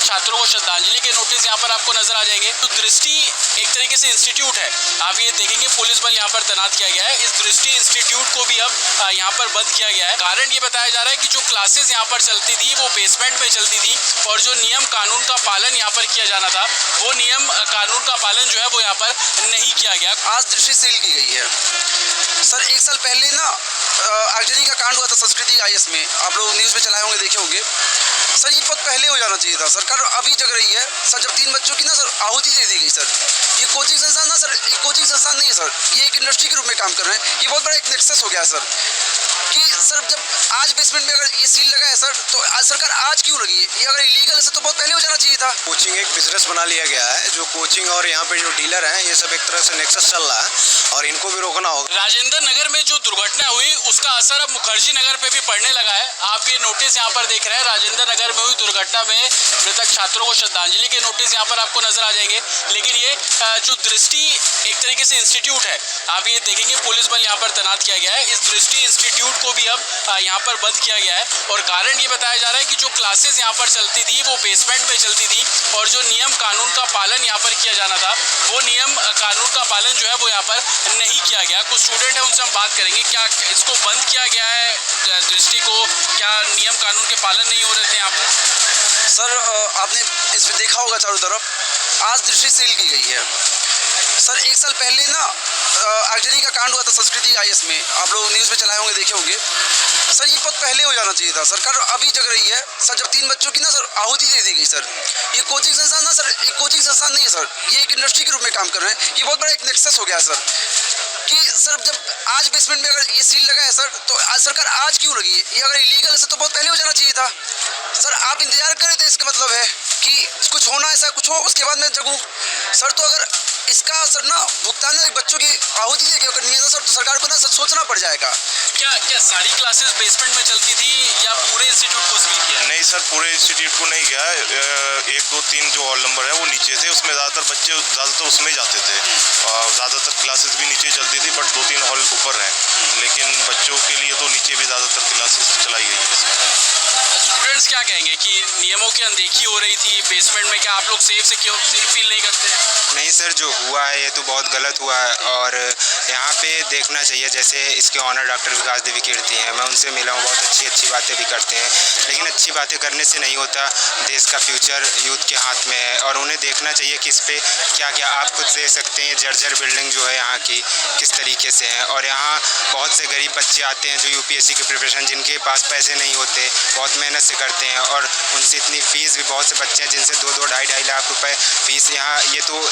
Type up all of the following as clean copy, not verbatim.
मृतक छात्रों को श्रद्धांजलि के नोटिस यहाँ पर आपको नजर आ जाएंगे। तो दृष्टि एक तरीके से इंस्टीट्यूट है, आप ये देखेंगे पुलिस बल यहाँ पर तैनात किया गया है। इस दृष्टि इंस्टीट्यूट को भी अब यहाँ पर बंद किया गया है। कारण ये बताया जा रहा है कि जो क्लासेस यहाँ पर चलती थी वो बेसमेंट में चलती थी और जो नियम कानून का पालन यहाँ पर किया जाना था वो नियम कानून का पालन जो है वो यहाँ पर नहीं किया गया। आज दृष्टि सील की गई है। सर 1 साल पहले ना आगजनी का कांड हुआ था संस्कृति IS में, आप लोग न्यूज़ में चलाए होंगे, देखे होंगे। सर ये बहुत पहले हो जाना चाहिए था। सरकार अभी जग रही है सर, जब 3 बच्चों की ना सर आहुति दे दी गई। सर ये कोचिंग संस्थान ना सर, एक कोचिंग संस्थान नहीं है सर, ये एक इंडस्ट्री के रूप में काम कर रहे हैं। ये बहुत बड़ा एक नेक्सस हो गया है सर कि सर जब आज बेसमेंट में अगर ये सील लगा है सर, तो आज सरकार आज क्यों लगी है? ये अगर इलीगल है सर तो बहुत पहले हो जाना चाहिए था। कोचिंग एक बिजनेस बना लिया गया है, जो कोचिंग और यहाँ पे जो डीलर हैं ये सब एक तरह से नेक्सस चल रहा है और इनको भी रोकना होगा। राजेंद्र नगर में जो दुर्घटना हुई उसका असर अब मुखर्जी नगर पे भी पड़ने लगा है। आप ये नोटिस यहाँ पर देख रहे हैं, राजेंद्र नगर में हुई दुर्घटना में मृतक छात्रों को श्रद्धांजलि के नोटिस यहाँ पर आपको नजर आ जाएंगे। लेकिन ये जो दृष्टि एक तरीके से इंस्टीट्यूट है, आप ये देखेंगे पुलिस बल यहाँ पर तैनात किया गया है। इस दृष्टि इंस्टीट्यूट को भी अब यहाँ पर बंद किया गया है और कारण ये बताया जा रहा है कि जो क्लासेस यहाँ पर चलती थी वो बेसमेंट में चलती थी और जो नियम कानून का पालन यहाँ पर किया जाना था वो नियम कानून का पालन जो है वो यहाँ पर नहीं किया गया। कुछ स्टूडेंट है उनसे हम बात करेंगे, क्या इसको बंद किया गया है दृष्टि को, क्या नियम कानून के पालन नहीं हो रहे थे यहाँ पर? सर आपने इसमें देखा होगा चारों तरफ, आज दृष्टि सील की गई है। सर 1 साल पहले ना आगजनी का कांड हुआ था संस्कृति IS में, आप लोग न्यूज़ में चलाए होंगे, देखे होंगे। सर ये बहुत पहले हो जाना चाहिए था। सरकार अभी जग रही है सर, जब 3 बच्चों की ना सर आहुति दे दी गई। सर ये कोचिंग संस्थान ना सर, एक कोचिंग संस्थान नहीं है सर, ये एक इंडस्ट्री के रूप में काम कर रहे हैं। ये बहुत बड़ा एक नेक्सस हो गया है सर कि सर जब आज बेसमेंट में अगर ये सील लगा है सर, तो आज सरकार आज क्यों लगी है? ये अगर इलीगल है सर तो बहुत पहले हो जाना चाहिए था। सर आप इंतजार कर रहे थे, इसका मतलब है कि कुछ होना, ऐसा कुछ हो उसके बाद मैं जगूँ। सर तो अगर इसका सर ना भुगतान बच्चों की आहुति दे करनी है सर, तो सरकार को ना सर सोचना पड़ जाएगा। क्या सारी क्लासेस बेसमेंट में चलती थी या पूरे इंस्टीट्यूट को सील किया? नहीं सर, पूरे इंस्टीट्यूट को नहीं गया। 1 2 3 जो हॉल नंबर है वो नीचे थे, उसमें ज़्यादातर उसमें जाते थे। ज़्यादातर क्लासेस भी नीचे चलती थी, बट 2-3 हॉल ऊपर हैं। लेकिन बच्चों के लिए तो नीचे भी ज़्यादातर क्लासेस चलाई गई हैं। स्टूडेंट्स क्या कहेंगे कि नियमों की अनदेखी हो रही थी बेसमेंट में, क्या आप लोग सेफ फील नहीं करते हैं? नहीं सर, जो हुआ है ये तो बहुत गलत हुआ है और यहाँ पे देखना चाहिए। जैसे इसके ऑनर डॉक्टर विकास देवी कीर्ति हैं, मैं उनसे मिला हूँ, बहुत अच्छी बातें भी करते हैं। लेकिन अच्छी बातें करने से नहीं होता, देश का फ्यूचर यूथ के हाथ में है और उन्हें देखना चाहिए कि इस पर क्या आप खुद देख सकते हैं जर्जर बिल्डिंग जो है यहाँ की किस तरीके से है। और यहाँ बहुत से गरीब बच्चे आते हैं जो UPSC की प्रिपरेशन, जिनके पास पैसे नहीं होते, बहुत मेहनत से करते हैं और उनसे इतनी फ़ीस भी, बहुत से बच्चे हैं जिनसे 2-2 ढाई लाख रुपए फ़ीस। यहाँ ये तो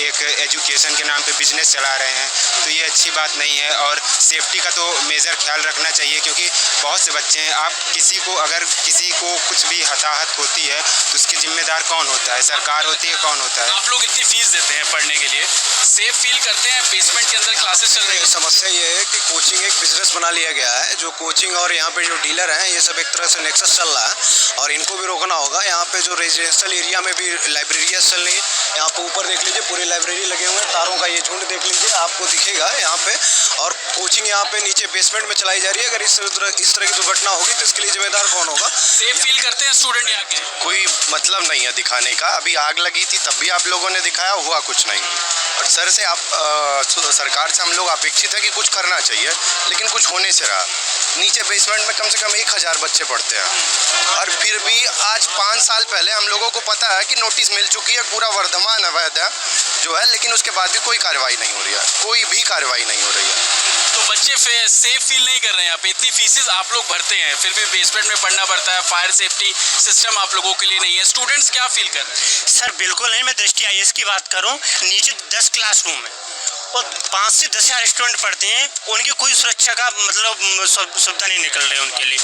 एक एजुकेशन के नाम पे बिजनेस चला रहे हैं, तो ये अच्छी बात नहीं है। और सेफ्टी का तो मेजर ख्याल रखना चाहिए, क्योंकि बहुत से बच्चे हैं। आप अगर किसी को कुछ भी हताहत होती है तो उसके जिम्मेदार कौन होता है? सरकार होती है, कौन होता है? आप लोग इतनी फीस देते हैं पढ़ने के लिए, सेफ फील करते हैं बेसमेंट के अंदर क्लासेस चल रही है? समस्या ये है कि कोचिंग एक बिजनेस बना लिया गया है, जो कोचिंग और यहाँ पे जो डीलर हैं ये सब एक तरह से नेक्सस चल रहा है और इनको भी रोकना होगा। यहाँ पे जो रेजिडेंशियल एरिया में भी लाइब्रेरियाँ चल रही है, यहाँ पे ऊपर देख लीजिए पूरी लाइब्रेरी लगे हुए हैं, तारों का ये झुंड देख लीजिए, आपको दिखेगा यहाँ पे। और कोचिंग यहाँ पे नीचे बेसमेंट में चलाई जा रही है। अगर इस तरह की दुर्घटना होगी तो इसके लिए जिम्मेदार कौन होगा? सेफ फील करते हैं स्टूडेंट यहाँ के? कोई मतलब नहीं है दिखाने का। अभी आग लगी थी तब भी आप लोगों ने दिखाया, हुआ कुछ नहीं। और सर से सरकार से हम लोग अपेक्षित है कि कुछ करना चाहिए, लेकिन कुछ होने से रहा। नीचे बेसमेंट में कम से कम 1000 बच्चे पढ़ते हैं और फिर भी आज 5 साल पहले हम लोगों को पता है कि नोटिस मिल चुकी है, पूरा वर्धमान अवैध है जो है, लेकिन उसके बाद भी कोई कार्रवाई नहीं हो रही है, कोई भी कार्रवाई नहीं हो रही है। तो बच्चे सेफ फील नहीं कर रहे हैं यहाँ पे? इतनी फीसेस आप लोग भरते हैं, फिर भी बेसमेंट में पढ़ना पड़ता है, फायर सेफ्टी सिस्टम आप लोगों के लिए नहीं है। स्टूडेंट्स क्या फील कर रहे हैं? सर बिल्कुल नहीं। मैं दृष्टि IS की बात करूँ, नीचे 10 क्लासरूम है और 5 से 10,000 स्टूडेंट पढ़ते हैं, उनकी कोई सुरक्षा का मतलब सुविधा नहीं निकल रही है उनके लिए।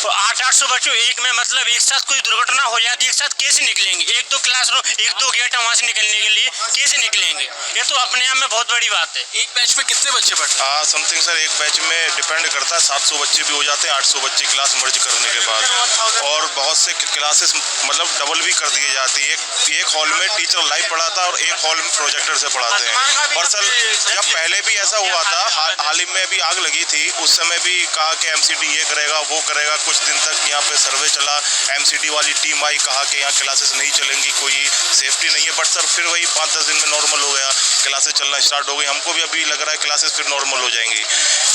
तो 800 बच्चों एक में मतलब एक साथ कोई दुर्घटना हो जाती है, एक साथ कैसे निकलेंगे? 1-2 क्लासरूम, 1-2 गेट है, वहाँ से निकलने के लिए कैसे निकलेंगे? ये तो अपने आप में बहुत बड़ी बात है। एक बैच में कितने बच्चे पढ़ते हैं? समथिंग सर, एक बैच में डिपेंड करता है, 700 बच्चे भी हो जाते हैं, 800 बच्चे क्लास मर्ज करने के बाद। और बहुत से क्लासेस मतलब डबल भी कर दी जाती है। एक हॉल में टीचर लाइव पढ़ाता है और एक हॉल में प्रोजेक्टर से पढ़ाते हैं। और सर जब पहले भी ऐसा हुआ था, हाल ही में भी आग लगी थी, उस समय भी कहा कि एमसीडी ये करेगा वो करेगा। कुछ दिन तक यहाँ पे सर्वे चला, एमसीडी वाली टीम आई, कहा कि यहाँ क्लासेस नहीं चलेंगी, कोई सेफ्टी नहीं है। बट सर फिर वही 5-10 दिन में नॉर्मल हो गया, क्लासेस चलना स्टार्ट हो गई। हमको भी अभी लग रहा है क्लासेस फिर नॉर्मल हो जाएंगी।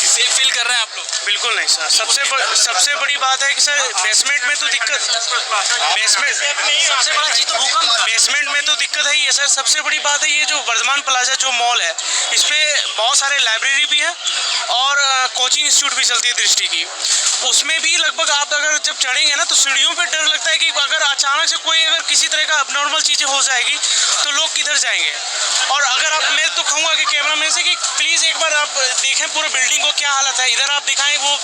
सेफ फील कर रहे हैं आप लोग? बिल्कुल नहीं सर। सबसे बड़ी बात है कि सर बेसमेंट में तो दिक्कत, सबसे बड़ा चीज़ तो भूकंप, बेसमेंट में तो दिक्कत है ही है सर। सबसे बड़ी बात है ये जो वर्धमान प्लाजा जो मॉल है, इस पर बहुत सारे लाइब्रेरी भी हैं और कोचिंग इंस्टीट्यूट भी चलती है दृष्टि की। उसमें भी लगभग आप अगर जब चढ़ेंगे ना तो सीढ़ियों पे डर लगता है कि अगर अचानक से कोई अगर किसी तरह का अबनॉर्मल चीज़ें हो जाएगी तो लोग किधर जाएंगे। और अगर आप, मैं तो कहूँगा कि कैमरामैन से कि प्लीज़ एक बार आप देखें पूरे बिल्डिंग को क्या हालत है। इधर आप दिखाएं वो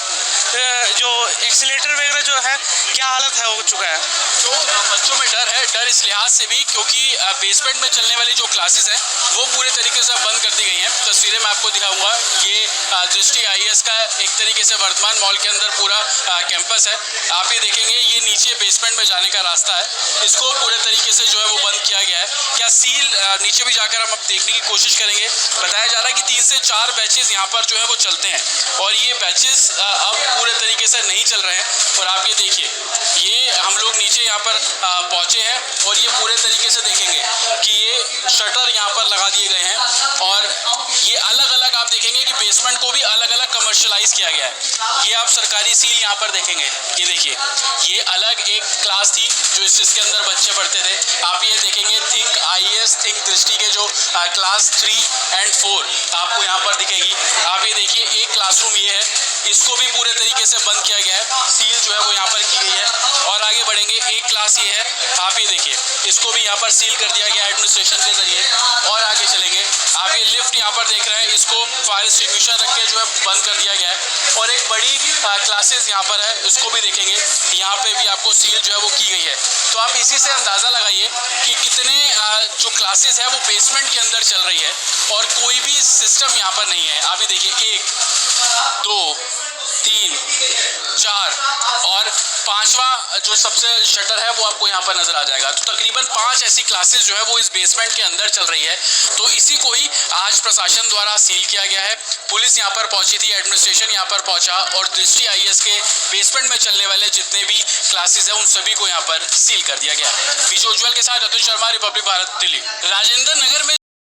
जो एक्सीलेटर वगैरह जो है क्या हालत है हो चुका है। तो बच्चों में डर है, डर इस लिहाज से भी क्योंकि बेसमेंट में चलने वाली जो क्लासेस हैं वो पूरे तरीके से बंद कर दी गई हैं। तस्वीरें मैं आपको दिखाऊंगा। ये दृष्टि आईएएस का एक तरीके से वर्धमान मॉल के अंदर पूरा कैंपस है। आप ये देखेंगे ये नीचे बेसमेंट में जाने का रास्ता है, इसको पूरे तरीके से जो है वो बंद किया गया है। क्या सील, नीचे भी जाकर हम अब देखने की कोशिश करेंगे। बताया जा रहा है कि 3 से 4 बैचेस यहाँ पर जो है वो चलते हैं और ये बैचेस अब पूरे तरीके से नहीं चल रहे हैं। और आप ये देखिए, ये हम लोग नीचे यहाँ पर पहुँचे हैं और ये पूरे तरीके से देखेंगे कि ये शटर यहाँ पर लगा दिए गए हैं और ये अलग अलग आप देखेंगे कि बेसमेंट को भी अलग अलग कमर्शलाइज किया गया है। ये आप सरकारी सील यहाँ पर देखेंगे, ये देखिए, ये अलग एक क्लास थी जो इसके अंदर बच्चे पढ़ते थे। आप ये देखेंगे थिंक आईएएस, थिंक दृष्टि के जो क्लास 3 और 4 आपको यहाँ पर दिखेगी। आप ये देखिए, एक क्लासरूम ये है, इसको भी पूरे तरीके से बंद किया गया है, सील जो है वो यहाँ पर की गई है। और आगे बढ़ेंगे, एक क्लास ये है, आप ये देखिए, इसको भी यहाँ पर सील कर दिया गया एडमिनिस्ट्रेशन के जरिए। और आगे चलेंगे, आप ये लिफ्ट यहाँ पर देख रहे हैं, इसको फायर एक्सटिंग्विशर रख के जो है बंद कर दिया गया है। और एक बड़ी क्लासेस यहाँ पर है, इसको भी देखेंगे, यहाँ पे भी आपको सील जो है वो की गई है। तो आप इसी से अंदाज़ा लगाइए कि कितने जो क्लासेस है वो बेसमेंट के अंदर चल रही है और कोई भी सिस्टम यहाँ पर नहीं है। आप ये देखिए, 1, 2, 3, 4 और 5वां जो सबसे शटर है वो आपको यहाँ पर नजर आ जाएगा। तो तकरीबन 5 ऐसी क्लासेस जो है वो इस बेसमेंट के अंदर चल रही है। तो इसी को ही आज प्रशासन द्वारा सील किया गया है। पुलिस यहाँ पर पहुंची थी, एडमिनिस्ट्रेशन यहाँ पर पहुंचा और दृष्टि आईएएस के बेसमेंट में चलने वाले जितने भी क्लासेस हैं उन सभी को यहाँ पर सील कर दिया गया है। विजय उज्ज्वल के साथ अतुल शर्मा, रिपब्लिक भारत, दिल्ली। राजेंद्र नगर में